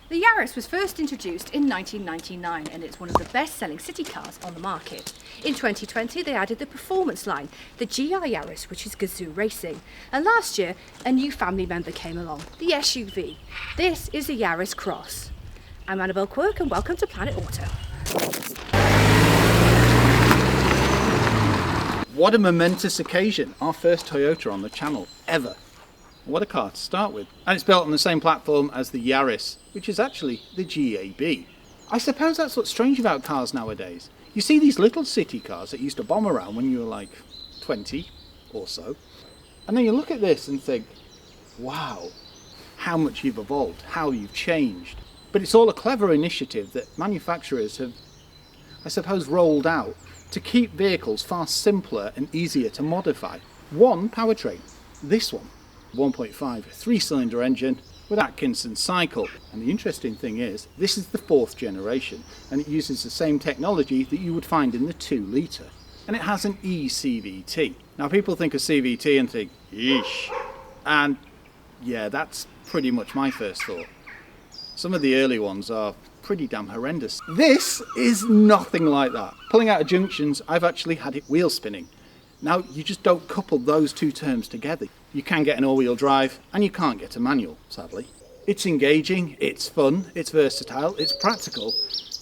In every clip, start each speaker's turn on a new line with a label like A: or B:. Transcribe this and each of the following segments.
A: The Yaris was first introduced in 1999 and it's one of the best-selling city cars on the market. In 2020 they added the performance line, the GI Yaris, which is Gazoo Racing. And last year a new family member came along, the SUV. This is the Yaris Cross. I'm Annabelle Quirk and welcome to Planet Auto.
B: What a momentous occasion, our first Toyota on the channel ever. What a car to start with. And it's built on the same platform as the Yaris, which is actually the GAB. I suppose that's what's strange about cars nowadays. You see these little city cars that used to bomb around when you were like 20 or so, and then you look at this and think, wow, how much you've evolved, how you've changed. But it's all a clever initiative that manufacturers have, I suppose, rolled out to keep vehicles far simpler and easier to modify. One powertrain, this one. 1.5 3-cylinder engine with Atkinson cycle, and the interesting thing is this is the 4th generation and it uses the same technology that you would find in the 2-litre, and it has an eCVT. Now people think of CVT and think yeesh, and yeah, that's pretty much my first thought. Some of the early ones are pretty damn horrendous. This is nothing like that. Pulling out of junctions, I've actually had it wheel spinning. Now you just don't couple those two terms together. You can get an all-wheel drive and you can't get a manual, sadly. It's engaging, it's fun, it's versatile, it's practical,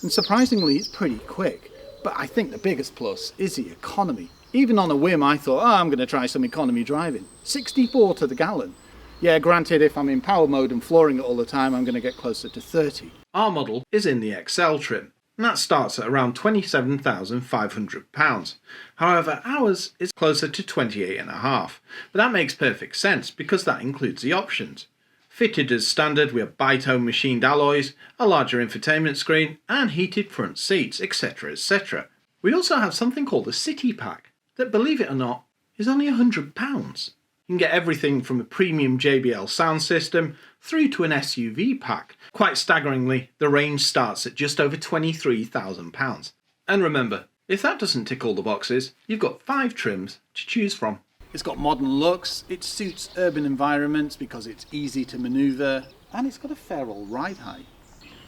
B: and surprisingly it's pretty quick. But I think the biggest plus is the economy. Even on a whim I thought, I'm going to try some economy driving. 64 to the gallon. Yeah, granted, if I'm in power mode and flooring it all the time, I'm going to get closer to 30.
C: Our model is in the XL trim, and that starts at around £27,500. However, ours is closer to 28.5, but that makes perfect sense because that includes the options. Fitted as standard, we have bitone machined alloys, a larger infotainment screen, and heated front seats, etc, etc. We also have something called a City Pack, that, believe it or not, is only £100. You can get everything from a premium JBL sound system through to an SUV pack. Quite staggeringly, the range starts at just over £23,000. And remember, if that doesn't tick all the boxes, you've got 5 trims to choose from.
B: It's got modern looks, it suits urban environments because it's easy to manoeuvre, and it's got a fair old ride height.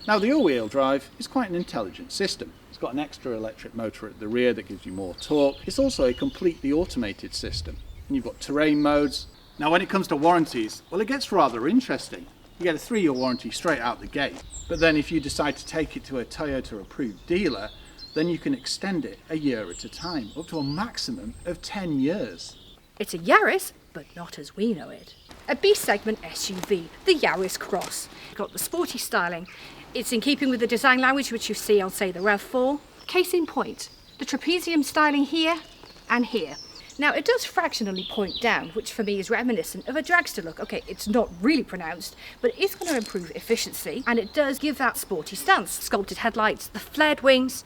B: Now the all-wheel drive is quite an intelligent system. It's got an extra electric motor at the rear that gives you more torque. It's also a completely automated system. And you've got terrain modes. Now when it comes to warranties, well, it gets rather interesting. You get a 3-year warranty straight out the gate, but then if you decide to take it to a Toyota approved dealer, then you can extend it a year at a time, up to a maximum of 10 years.
A: It's a Yaris, but not as we know it. A B-segment SUV, the Yaris Cross. It's got the sporty styling. It's in keeping with the design language which you see on, say, the RAV4. Case in point, the trapezium styling here and here. Now it does fractionally point down, which for me is reminiscent of a dragster look. Okay, it's not really pronounced, but it is going to improve efficiency, and it does give that sporty stance. Sculpted headlights, the flared wings,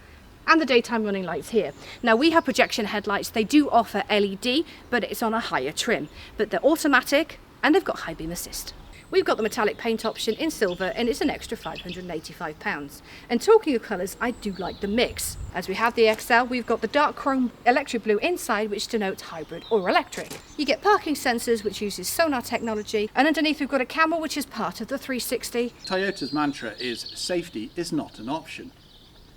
A: and the daytime running lights here. Now we have projection headlights. They do offer LED, but it's on a higher trim. But they're automatic, and they've got high beam assist. We've got the metallic paint option in silver, and it's an extra £585. And talking of colours, I do like the mix. As we have the XL, we've got the dark chrome electric blue inside, which denotes hybrid or electric. You get parking sensors, which uses sonar technology, and underneath we've got a camera, which is part of the 360.
B: Toyota's mantra is safety is not an option.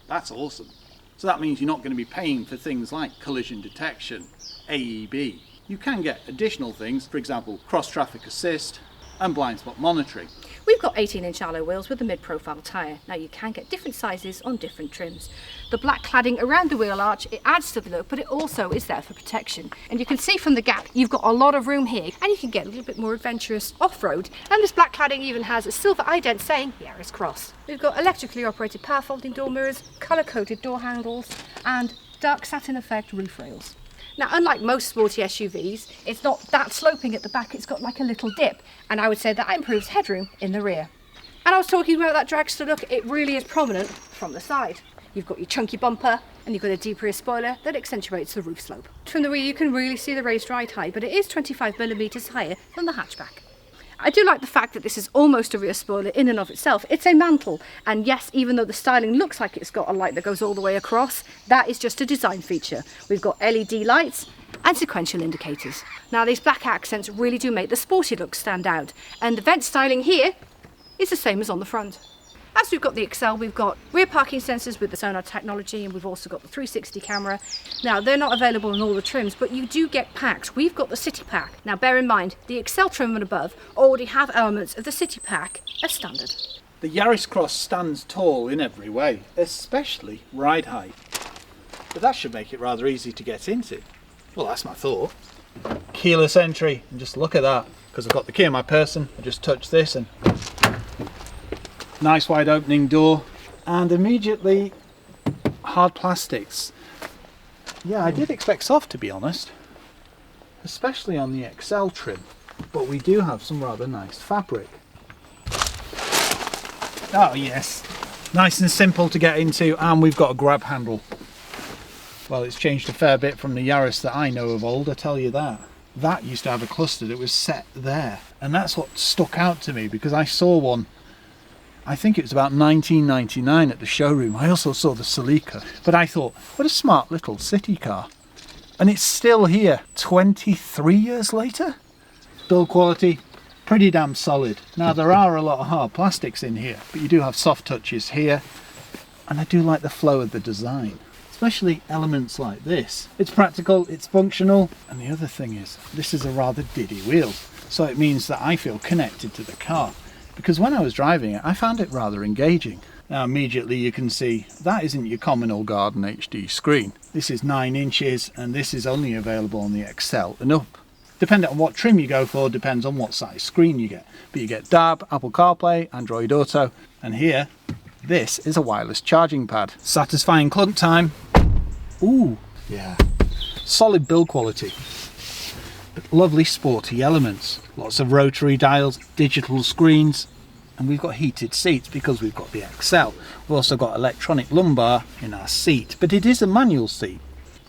B: That's awesome. So that means you're not going to be paying for things like collision detection, AEB. You can get additional things, for example, cross-traffic assist, and blind spot monitoring.
A: We've got 18-inch alloy wheels with a mid-profile tyre. Now you can get different sizes on different trims. The black cladding around the wheel arch, it adds to the look, but it also is there for protection. And you can see from the gap, you've got a lot of room here, and you can get a little bit more adventurous off-road. And this black cladding even has a silver ident saying Yaris Cross. We've got electrically operated power folding door mirrors, colour-coded door handles, and dark satin effect roof rails. Now, unlike most sporty SUVs, it's not that sloping at the back, it's got like a little dip, and I would say that improves headroom in the rear. And I was talking about that dragster look, it really is prominent from the side. You've got your chunky bumper, and you've got a deep rear spoiler that accentuates the roof slope. From the rear you can really see the raised ride height, but it is 25mm higher than the hatchback. I do like the fact that this is almost a rear spoiler in and of itself. It's a mantle, and yes, even though the styling looks like it's got a light that goes all the way across, that is just a design feature. We've got LED lights and sequential indicators. Now these black accents really do make the sporty look stand out, and the vent styling here is the same as on the front. As we've got the Excel, we've got rear parking sensors with the sonar technology, and we've also got the 360 camera. Now, they're not available in all the trims, but you do get packs. We've got the City Pack. Now, bear in mind, the Excel trim and above already have elements of the City Pack as standard.
B: The Yaris Cross stands tall in every way, especially ride height. But that should make it rather easy to get into. Well, that's my thought. Keyless entry, and just look at that, because I've got the key in my person. I just touch this and nice wide opening door, and immediately hard plastics. Yeah, I did expect soft, to be honest, especially on the XL trim, but we do have some rather nice fabric. Oh yes, nice and simple to get into, and we've got a grab handle. Well, it's changed a fair bit from the Yaris that I know of old, I tell you that. That used to have a cluster that was set there, and that's what stuck out to me, because I saw one, I think it was about 1999 at the showroom. I also saw the Celica, but I thought, what a smart little city car. And it's still here 23 years later. Build quality, pretty damn solid. Now, there are a lot of hard plastics in here, but you do have soft touches here, and I do like the flow of the design. Especially elements like this. It's practical, it's functional, and the other thing is, this is a rather diddy wheel, so it means that I feel connected to the car, because when I was driving it, I found it rather engaging. Now immediately you can see that isn't your common old garden HD screen. This is 9 inches, and this is only available on the XL and up. Depending on what trim you go for, depends on what size screen you get. But you get DAB, Apple CarPlay, Android Auto, and here, this is a wireless charging pad. Satisfying clunk time. Ooh, yeah. Solid build quality. But lovely sporty elements. Lots of rotary dials, digital screens, and we've got heated seats because we've got the XL. We've also got electronic lumbar in our seat, but it is a manual seat.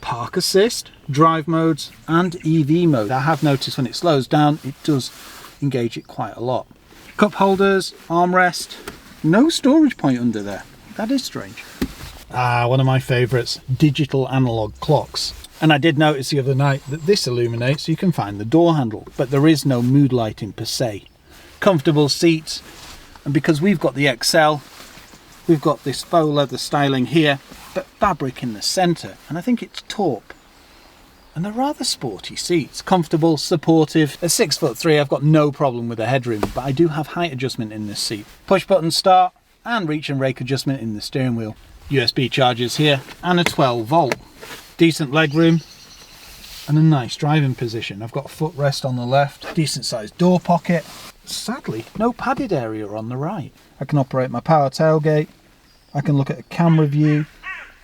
B: Park assist, drive modes, and EV mode. I have noticed when it slows down, it does engage it quite a lot. Cup holders, armrest, no storage point under there. That is strange. One of my favourites, digital analog clocks. And I did notice the other night that this illuminates so you can find the door handle, but there is no mood lighting per se. Comfortable seats, and because we've got the XL, we've got this faux leather styling here, but fabric in the centre, and I think it's taupe. And they're rather sporty seats, comfortable, supportive. At 6'3", I've got no problem with the headroom, but I do have height adjustment in this seat. Push button start, and reach and rake adjustment in the steering wheel. USB chargers here, and a 12 volt. Decent legroom, and a nice driving position. I've got a footrest on the left, decent sized door pocket. Sadly, no padded area on the right. I can operate my power tailgate, I can look at a camera view,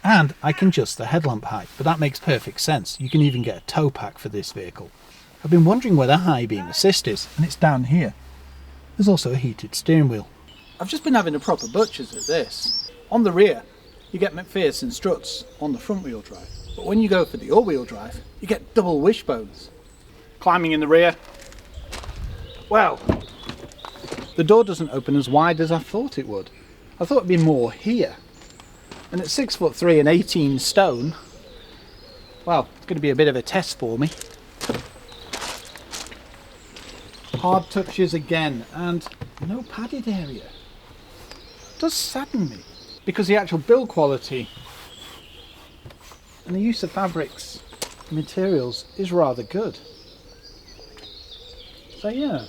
B: and I can adjust the headlamp height, but that makes perfect sense. You can even get a tow pack for this vehicle. I've been wondering where the high beam assist is, and it's down here. There's also a heated steering wheel. I've just been having a proper butcher's at this. On the rear, you get McPherson struts on the front wheel drive, but when you go for the all-wheel drive, you get double wishbones. Climbing in the rear, well, the door doesn't open as wide as I thought it would. I thought it'd be more here, and at 6'3" and 18 stone, well, it's going to be a bit of a test for me. Hard touches again, and no padded area. It does sadden me, because the actual build quality and the use of fabrics and materials is rather good. So yeah.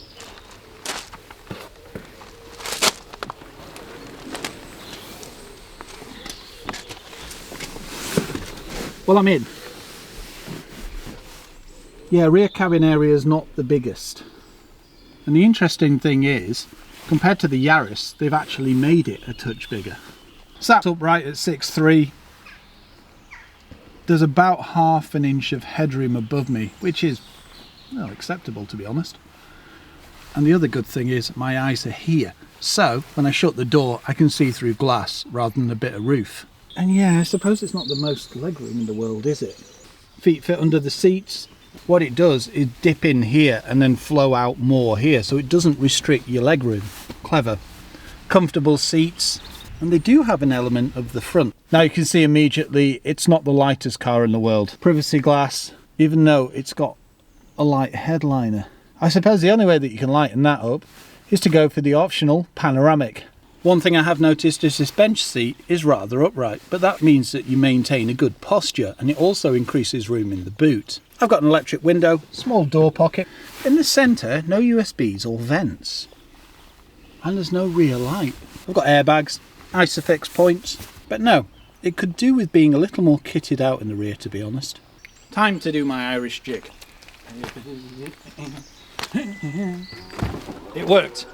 B: Well, I'm in. Yeah, rear cabin area is not the biggest. And the interesting thing is, compared to the Yaris, they've actually made it a touch bigger. Sat upright at 6'3", there's about half an inch of headroom above me, which is, well, acceptable to be honest. And the other good thing is my eyes are here, so when I shut the door I can see through glass rather than a bit of roof. And yeah, I suppose it's not the most legroom in the world, is it? Feet fit under the seats. What it does is dip in here and then flow out more here, so it doesn't restrict your legroom. Clever. Comfortable seats. And they do have an element of the front. Now you can see immediately it's not the lightest car in the world. Privacy glass, even though it's got a light headliner. I suppose the only way that you can lighten that up is to go for the optional panoramic. One thing I have noticed is this bench seat is rather upright, but that means that you maintain a good posture, and it also increases room in the boot. I've got an electric window, small door pocket. In the centre, no USBs or vents. And there's no rear light. I've got airbags, ISOFIX points, but no, it could do with being a little more kitted out in the rear, to be honest. Time to do my Irish jig. It worked.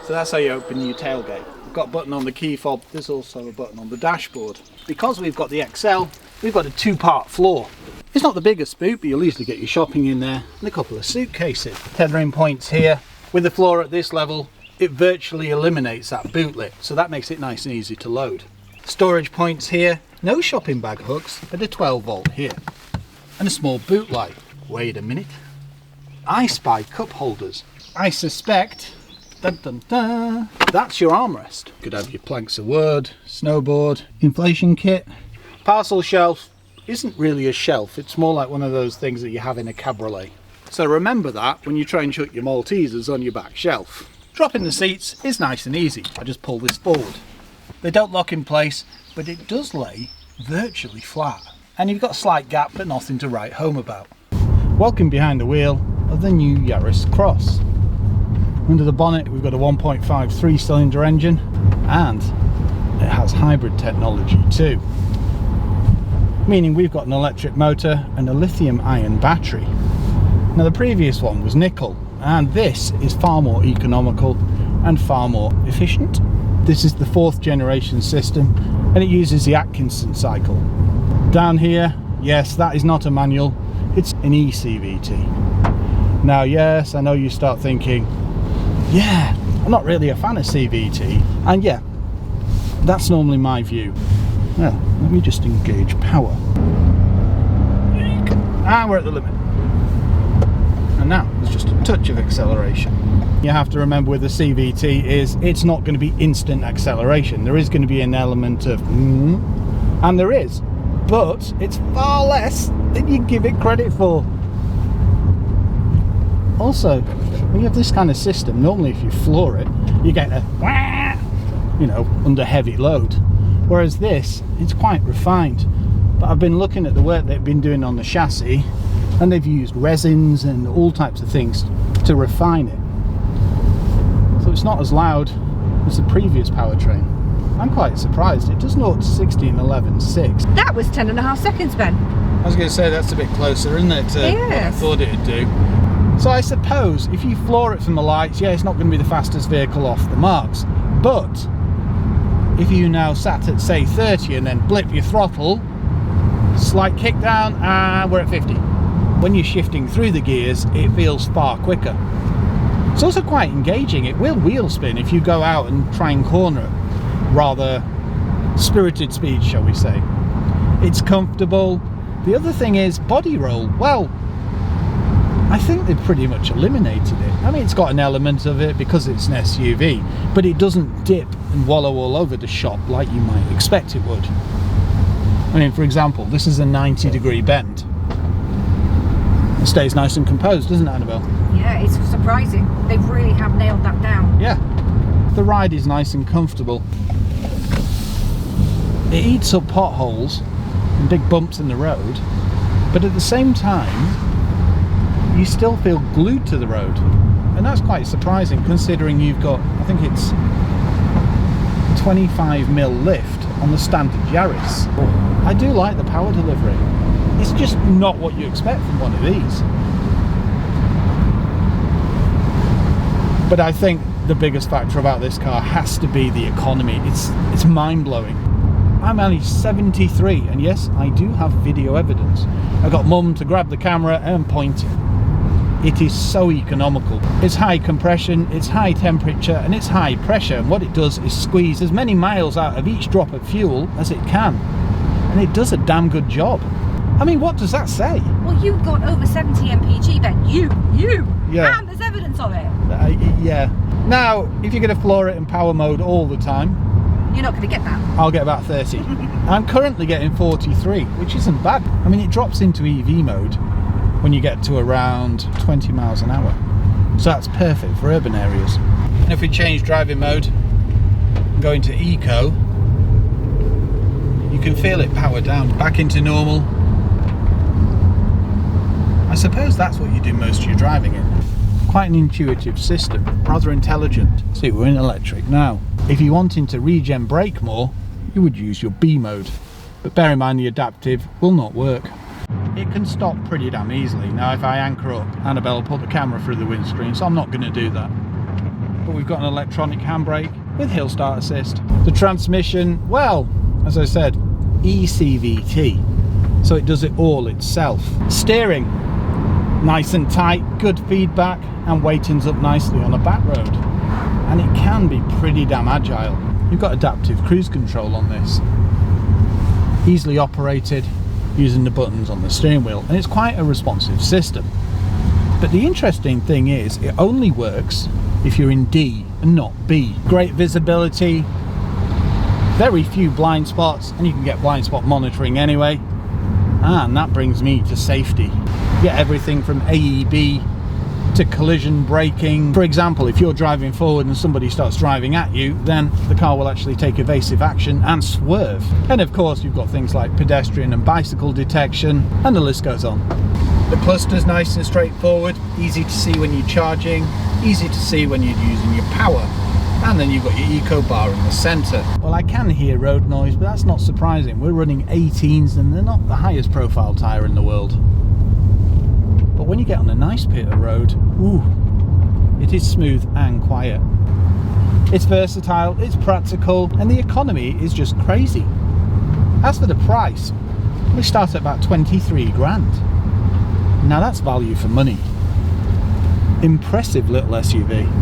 B: So that's how you open your tailgate. We've got a button on the key fob, there's also a button on the dashboard. Because we've got the XL, we've got a 2-part floor. It's not the biggest boot, but you'll easily get your shopping in there, and a couple of suitcases. Tethering points here. With the floor at this level, it virtually eliminates that boot lip, so that makes it nice and easy to load. Storage points here, no shopping bag hooks, but a 12 volt here. And a small boot light. Wait a minute. I spy cup holders. I suspect, dun dun dun, that's your armrest. Could have your planks of wood, snowboard, inflation kit. Parcel shelf isn't really a shelf, it's more like one of those things that you have in a cabriolet. So remember that when you try and shut your Maltesers on your back shelf. Dropping the seats is nice and easy. I just pull this forward. They don't lock in place, but it does lay virtually flat. And you've got a slight gap, but nothing to write home about. Walking behind the wheel of the new Yaris Cross. Under the bonnet we've got a 1.5 3-cylinder engine, and it has hybrid technology too. Meaning we've got an electric motor and a lithium ion battery. Now the previous one was nickel, and this is far more economical and far more efficient. This is the 4th generation system, and it uses the Atkinson cycle. Down here, yes, that is not a manual, it's an eCVT. Now yes, I know you start thinking, yeah, I'm not really a fan of CVT, and yeah, that's normally my view. Well, let me just engage power. And we're at the limit. And now there's just a touch of acceleration. You have to remember with the CVT is it's not going to be instant acceleration. There is going to be an element of and there is, but it's far less than you give it credit for. Also, when you have this kind of system, normally if you floor it, you get a under heavy load. Whereas this, it's quite refined. But I've been looking at the work they've been doing on the chassis, and they've used resins and all types of things to refine it. So it's not as loud as the previous powertrain. I'm quite surprised. It does 0 to 60 in 11.6.
A: That was 10.5 seconds, Ben.
B: I was going to say that's a bit closer, isn't it, to what I thought it'd do. So I suppose if you floor it from the lights, yeah, it's not going to be the fastest vehicle off the marks. But if you now sat at say 30 and then blip your throttle, slight kick down, and we're at 50. When you're shifting through the gears, it feels far quicker. It's also quite engaging. It will wheel spin if you go out and try and corner it. Rather spirited speed, shall we say. It's comfortable. The other thing is body roll. Well, I think they've pretty much eliminated it. I mean, it's got an element of it because it's an SUV, but it doesn't dip and wallow all over the shop like you might expect it would. I mean, for example, this is a 90-degree bend. It stays nice and composed, doesn't it, Annabelle?
A: Yeah, it's surprising. They really have nailed that down.
B: Yeah. The ride is nice and comfortable. It eats up potholes and big bumps in the road, but at the same time, you still feel glued to the road. And that's quite surprising considering you've got, I think it's 25mm lift on the standard Yaris. I do like the power delivery. It's just not what you expect from one of these. But I think the biggest factor about this car has to be the economy. It's mind-blowing. I'm only 73, and yes, I do have video evidence. I got Mum to grab the camera and point it. It is so economical. It's high compression, it's high temperature, and it's high pressure, and what it does is squeeze as many miles out of each drop of fuel as it can. And it does a damn good job. I mean, what does that say? Well,
A: you've got over 70 mpg, Ben. You!
B: Yeah.
A: And there's evidence of it.
B: Yeah. Now, if you're going to floor it in power mode all the time,
A: you're not going to get that.
B: I'll get about 30. I'm currently getting 43, which isn't bad. I mean, it drops into EV mode when you get to around 20 miles an hour. So that's perfect for urban areas. And if we change driving mode, go into eco, you can feel it power down, back into normal. I suppose that's what you do most of your driving in. Quite an intuitive system, rather intelligent. See, we're in electric now. If you're wanting to regen brake more, you would use your B mode. But bear in mind the adaptive will not work. It can stop pretty damn easily. Now if I anchor up, Annabelle will put the camera through the windscreen, so I'm not going to do that. But we've got an electronic handbrake with hill start assist. The transmission, well, as I said, eCVT, so it does it all itself. Steering, nice and tight, good feedback, and weightings up nicely on a back road. And it can be pretty damn agile. You've got adaptive cruise control on this. Easily operated using the buttons on the steering wheel, and it's quite a responsive system. But the interesting thing is, it only works if you're in D and not B. Great visibility, very few blind spots, and you can get blind spot monitoring anyway. And that brings me to safety. You get everything from AEB to collision braking. For example, if you're driving forward and somebody starts driving at you, then the car will actually take evasive action and swerve. And of course, you've got things like pedestrian and bicycle detection, and the list goes on. The cluster's nice and straightforward, easy to see when you're charging, easy to see when you're using your power. And then you've got your eco bar in the centre. Well, I can hear road noise, but that's not surprising. We're running 18s and they're not the highest profile tyre in the world. But when you get on a nice bit of road, ooh, it is smooth and quiet. It's versatile, it's practical, and the economy is just crazy. As for the price, we start at about 23 grand. Now that's value for money. Impressive little SUV.